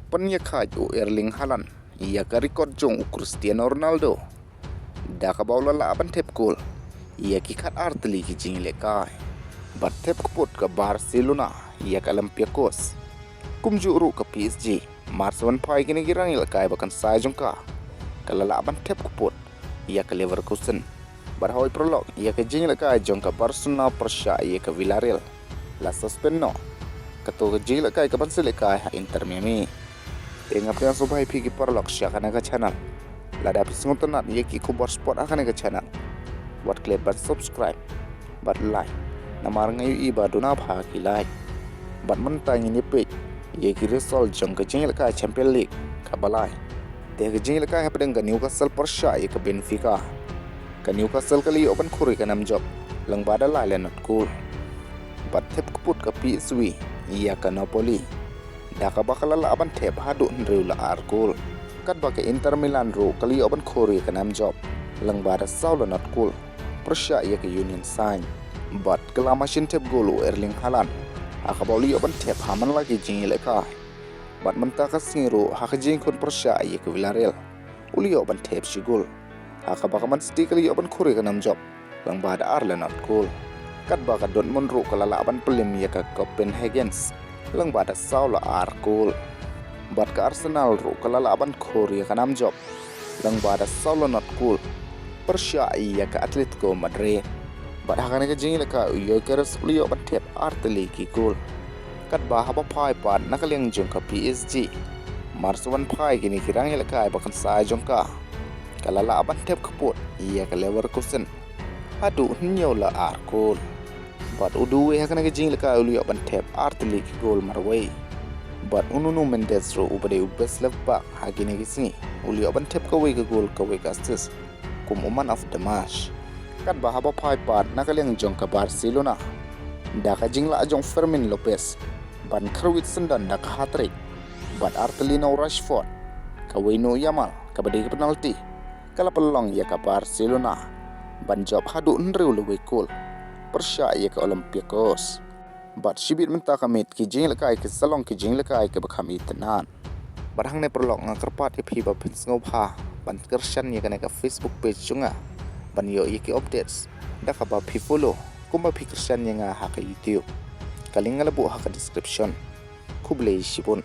pyniakhaid Erling Haaland iaka rekod jong Cristiano Ronaldo daka baula laban tep gol ia kikat arteli ki jing lekai bat tep kput ke Barcelona iaka Olympiacos kumju ru ke PSG marsawan pai kini girang lekai bakan sai jongka kala laban tep kput iaka Leverkusen barhoi prolog iaka jing lekai jongka Barcelona persya iaka Villarreal la suspendo kato jing lekai ke ban lekai Inter Miami Tengah yang sobai pergi perlok syakana ke channel. Lada pisngon tenat yaki Khubor sport akan ke channel. Buat klik ban subscribe, buat like. Nama ngayu iba duna bahagi like. Buat mentang ini page yaki result jong ke jengil ka Champions League kabalai. Teh ke jengil ka pedeng ke Newcastle persya ke Benfica. Ke Newcastle kali open kuri ke nam job. Lang bada lai lenot cool. Buat tep keput ke PSG iya ke Napoli. Daka bakal laban tep hadu nriu la arkul kat baka Inter Milan ru kali oban khori ke nam job lang bada saulo not cool persya ia ke Union Sign but kelama shin tep golu Erling Haaland akaboli oban tep haman lagi jingile ka but mentaka singiru hakajing kun persya ia ke Villarreal uli oban tep sigul akabaka man sti kali oban khori ke nam job lang bada arle not cool kat baka Dortmund ru kala laban pelim ia ke Copenhagen lang bada saula arkul bat ke Arsenal ru kala laban Korea kanam job lang bada saula not cool persya iya ke Atletico Madrid bat hakane ke jingile ka uyo ke resplio ban tep arteli ki cool kat ba haba pai pat nakaliang jong ka PSG marsuan pai gini kirang ile kai bakan sai jong ka kala laban tep keput iya ke Leverkusen adu nyola arkul But udu we hakana ke jing leka ulu ban tep arteli ki gol marway. But ununu Mendes ro ubade ubes left back hagine gisni ulu ban tep ka we ke gol ka we kastis kum man of the match. Kan bahaba pai pat nakaleng jong ka Barcelona. Daka jing la jong Fermin Lopez ban Krawit sendan dak hat-trick. But arteli no Rashford ka we no Yamal ka bade penalti. Kala pelong ya ka Barcelona ban job hadu nriu lu we gol. Persya ia ke Olympiacos. Bat sibit mentah kamit ki jing lekai ke salong ki jing lekai ke bakam itenan. Barang ne perlok ngakerpat ke piba pins ngobha. Ban kersyan ia kena ke Facebook page junga. Ban yo ia ke updates. Dak ba pi follow. Kumba pi kersyan ia nga ha ke YouTube. Kaling ngalabu ha ke description. Kublai sipun.